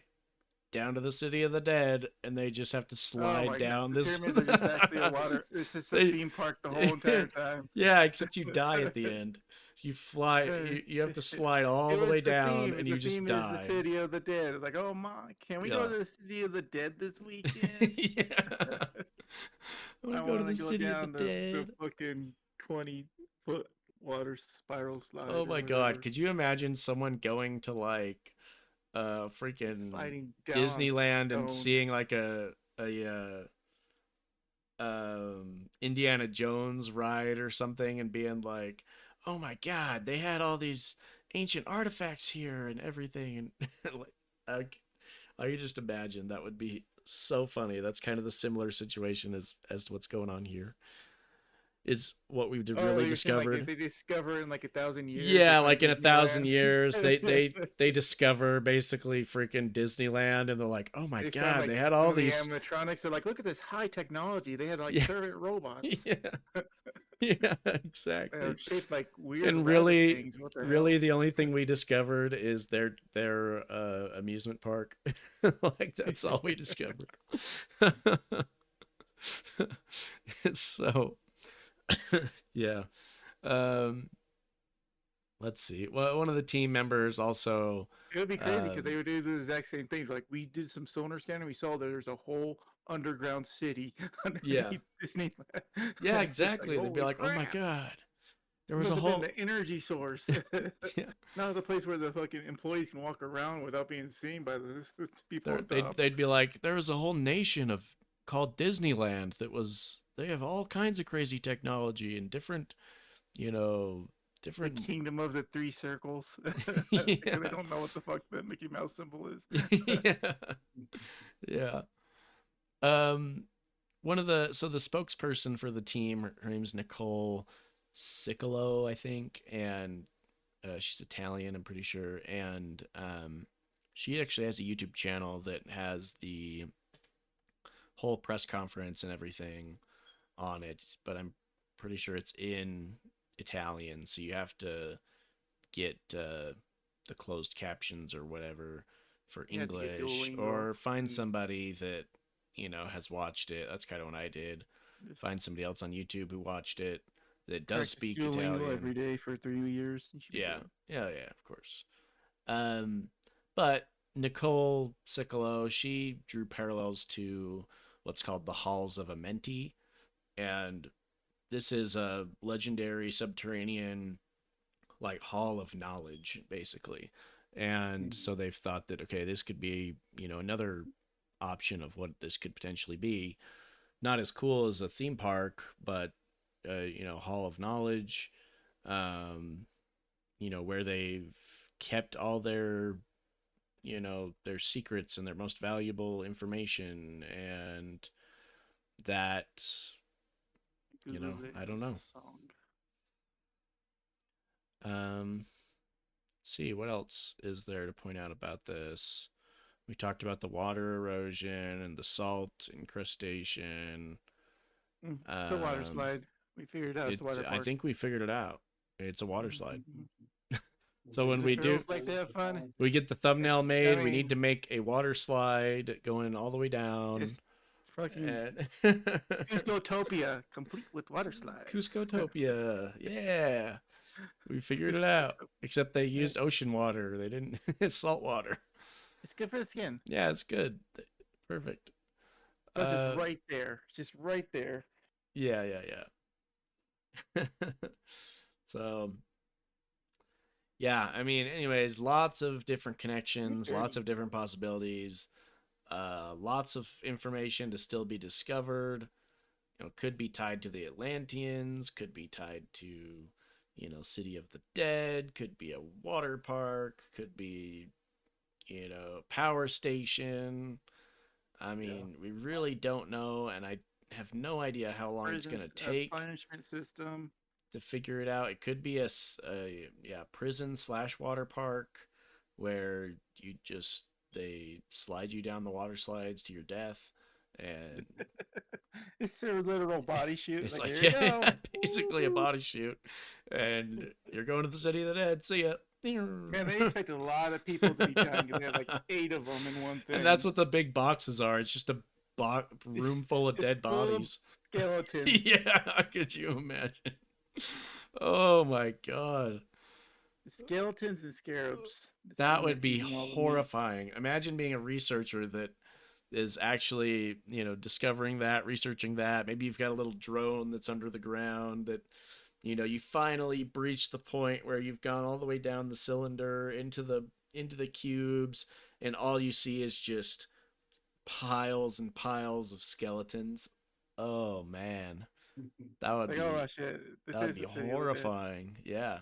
down to the City of the Dead, and they just have to slide down the this. pyramids are just actually a water. It's just a theme park the whole entire time. Yeah, except you die at the end. You fly. You have to slide all the way down, and you just die. The theme is the City of the Dead. It's like, oh my, can we go to the City of the Dead this weekend? Yeah. I want to go to the City of the Dead. The fucking 20-foot water spiral slide. Oh my god! Could you imagine someone going to like freaking Disneyland and seeing like a Indiana Jones ride or something, and being like, oh my god, they had all these ancient artifacts here and everything, and like I could just imagine that would be so funny. That's kind of the similar situation as to what's going on here. Is what we've really discovered. Like they discover in like 1,000 years. Yeah, like in 1,000 years, they discover basically freaking Disneyland, and they're like, oh my god, like, they had all these animatronics. They're like, look at this high technology. They had like servant robots. Yeah, yeah, exactly. They're shaped like weird. And really, things. Really, the only thing we discovered is their amusement park. Like that's all we discovered. So. Yeah. Let's see. Well, one of the team members also. It would be crazy because they would do the exact same things. Like we did some sonar scanning, we saw there's a whole underground city underneath Disneyland. Yeah, exactly. They'd be like, "Oh my god, there was a whole the energy source." Yeah. Not the place where the fucking employees can walk around without being seen by the people. They'd be like, "There was a whole nation called Disneyland that was." They have all kinds of crazy technology and different, different. The kingdom of the 3 circles. Yeah. They don't know what the fuck the Mickey Mouse symbol is. Yeah. The spokesperson for the team, her name's Nicole Cicolo, I think, and she's Italian, I'm pretty sure, and she actually has a YouTube channel that has the whole press conference and everything on it, but I'm pretty sure it's in Italian, so you have to get the closed captions or whatever for English, or find somebody that has watched it. That's kind of what I did. Find somebody else on YouTube who watched it that does speak Italian every day for 3 years. Yeah, of course. But Nicole Cicolo, she drew parallels to what's called the Halls of Amenti. And this is a legendary subterranean like hall of knowledge, basically. And so they've thought that, okay, this could be, another option of what this could potentially be. Not as cool as a theme park, but, hall of knowledge, where they've kept all their, their secrets and their most valuable information, and that... I don't know. See, what else is there to point out about this? We talked about the water erosion and the salt incrustation. It's a water slide. We figured it out. It's a water park. I think we figured it out. It's a water slide. So when we like to have fun, we get the thumbnail made. We need to make a water slide going all the way down. Fucking Cuscotopia, complete with water slide. Cuscotopia, yeah. We figured it out. Except they used ocean water. They didn't salt water. It's good for the skin. Yeah, it's good. Perfect. Plus, it's right there. It's just right there. Yeah. So, yeah, I mean, anyways, lots of different connections, lots of different possibilities, lots of information to still be discovered. Could be tied to the Atlanteans, could be tied to, City of the Dead, could be a water park, could be, power station. I mean, we really don't know, and I have no idea how long it's going to take punishment system to figure it out. It could be a prison / water park where they slide you down the water slides to your death, and it's their literal body shoot. it's Here you go. basically a body shoot, and you're going to the City of the Dead. See ya. Man, they expect a lot of people to be dying because they have like 8 of them in one thing. And that's what the big boxes are. It's just a room full of dead bodies. Skeletons. Yeah, could you imagine? Oh my god. Skeletons and scarabs. That would be horrifying. Imagine being a researcher that is actually, discovering that, researching that. Maybe you've got a little drone that's under the ground that, you finally breached the point where you've gone all the way down the cylinder into the cubes, and all you see is just piles and piles of skeletons. Oh man. That would be, oh shit. This that would is be the City horrifying. Yeah.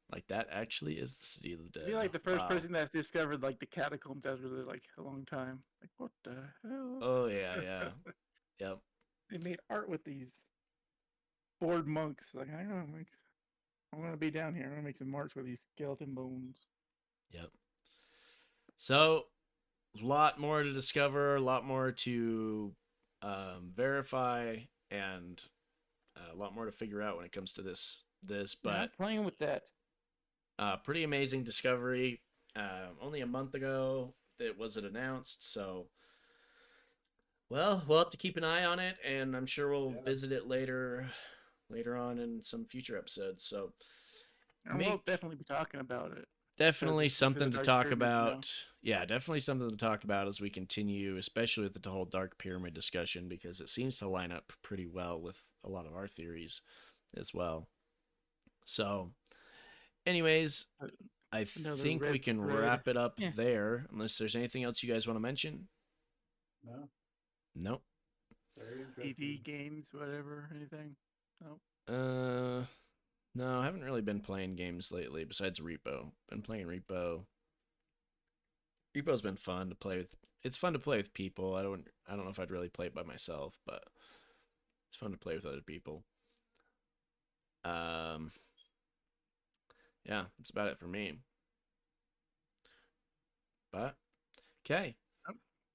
Like that actually is the City of the Dead. Be like the first Wow. person that's discovered like the catacombs after like a long time. Like what the hell? Oh yeah. Yep. They made art with these bored monks. Like I'm gonna be down here. I'm gonna make some marks with these skeleton bones. Yep. So, a lot more to discover, a lot more to verify, and a lot more to figure out when it comes to this. But I'm playing with that. Pretty amazing discovery. Only a month ago that was it announced, so well, we'll have to keep an eye on it, and I'm sure we'll visit it later on in some future episodes. So And we'll definitely be talking about it. Definitely something to talk about. Now. Yeah, definitely something to talk about as we continue, especially with the whole Dark Pyramid discussion, because it seems to line up pretty well with a lot of our theories as well. So, anyways, I think we can wrap it up there, unless there's anything else you guys want to mention. No. Nope. EV games, whatever, anything? Nope. No, I haven't really been playing games lately besides Repo. Been playing Repo. Repo's been fun to play with. It's fun to play with people. I don't know if I'd really play it by myself, but it's fun to play with other people. Yeah, that's about it for me. But okay.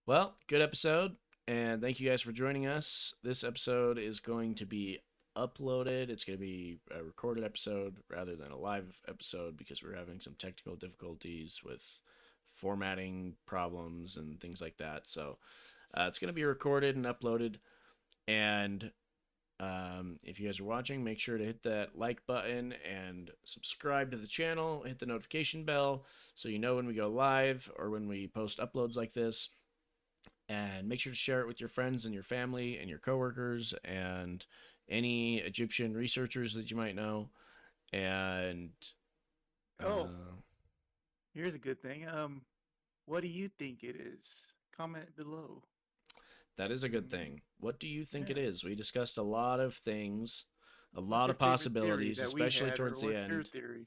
Well, good episode, and thank you guys for joining us. This episode is going to be uploaded. It's going to be a recorded episode rather than a live episode because we're having some technical difficulties with formatting problems and things like that. So it's going to be recorded and uploaded. And if you guys are watching, make sure to hit that like button and subscribe to the channel. Hit the notification bell so you know when we go live or when we post uploads like this. And make sure to share it with your friends and your family and your coworkers and any Egyptian researchers that you might know. And here's a good thing. What do you think it is? Comment below. That is a good thing. What do you think it is? We discussed a lot of things, a lot of possibilities, especially towards the end. What's your theory?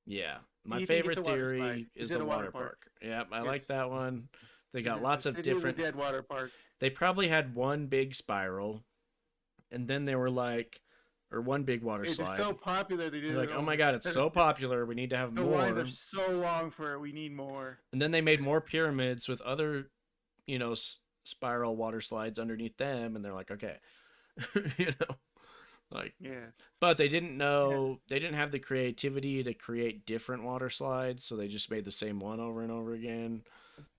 Yeah, my favorite theory is the water park. Yeah, I like that one. They got lots of different. Dead water park. They probably had one big spiral, and then they were like, or one big water slide. It's so popular. They did like, oh my god, it's so popular. We need to have more. The lines are so long for it. We need more. And then they made more pyramids with other, spiral water slides underneath them, and they're like, okay, like, yes. But they didn't know. They didn't have the creativity to create different water slides, so they just made the same one over and over again.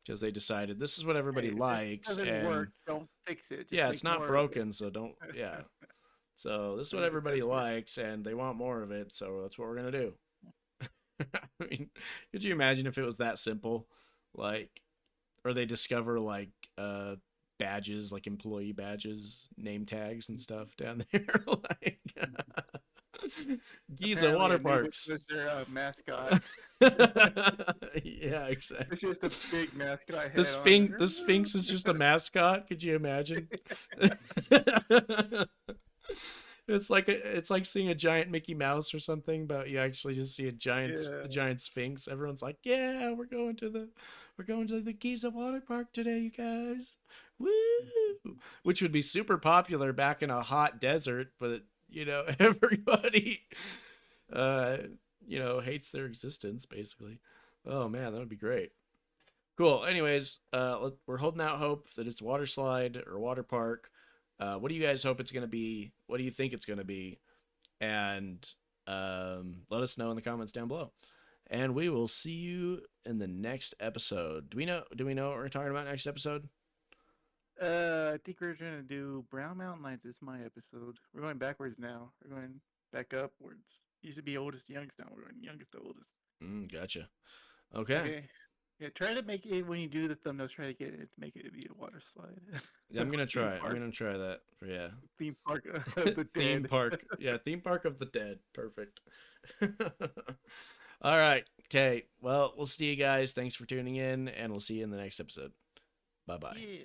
Because they decided this is what everybody likes. If it doesn't work, don't fix it. Just it's not broken, so don't. Yeah. So this is what everybody likes, and they want more of it, so that's what we're gonna do. I mean, could you imagine if it was that simple? Like, or they discover like badges, like employee badges, name tags and stuff down there. Like Giza Apparently water Anubis parks. was their mascot. Yeah, exactly. It's just a big mascot head The on it. Sphinx is just a mascot. Could you imagine? It's like seeing a giant Mickey Mouse or something, but you actually just see a Yeah. giant Sphinx. Everyone's like, "Yeah, we're going to the Giza water park today, you guys." Woo! Which would be super popular back in a hot desert, but everybody hates their existence basically. Oh man, that would be great. Cool. Anyways, we're holding out hope that it's water slide or water park. What do you guys hope it's going to be? What do you think it's going to be? And let us know in the comments down below. And we will see you in the next episode. Do we know what we're talking about next episode? I think we're trying to do Brown Mountain Lights. Is my episode. We're going backwards now. We're going back upwards. Used to be oldest to youngest. Now we're going youngest to oldest. Gotcha. Okay. Yeah, try to make it when you do the thumbnails. Try to make it be a water slide. Yeah, I'm gonna try. Park. I'm gonna try that. Yeah. Theme park of the dead. Theme park. Yeah, theme park of the dead. Perfect. All right. Okay. Well, we'll see you guys. Thanks for tuning in, and we'll see you in the next episode. Bye bye. Yeah.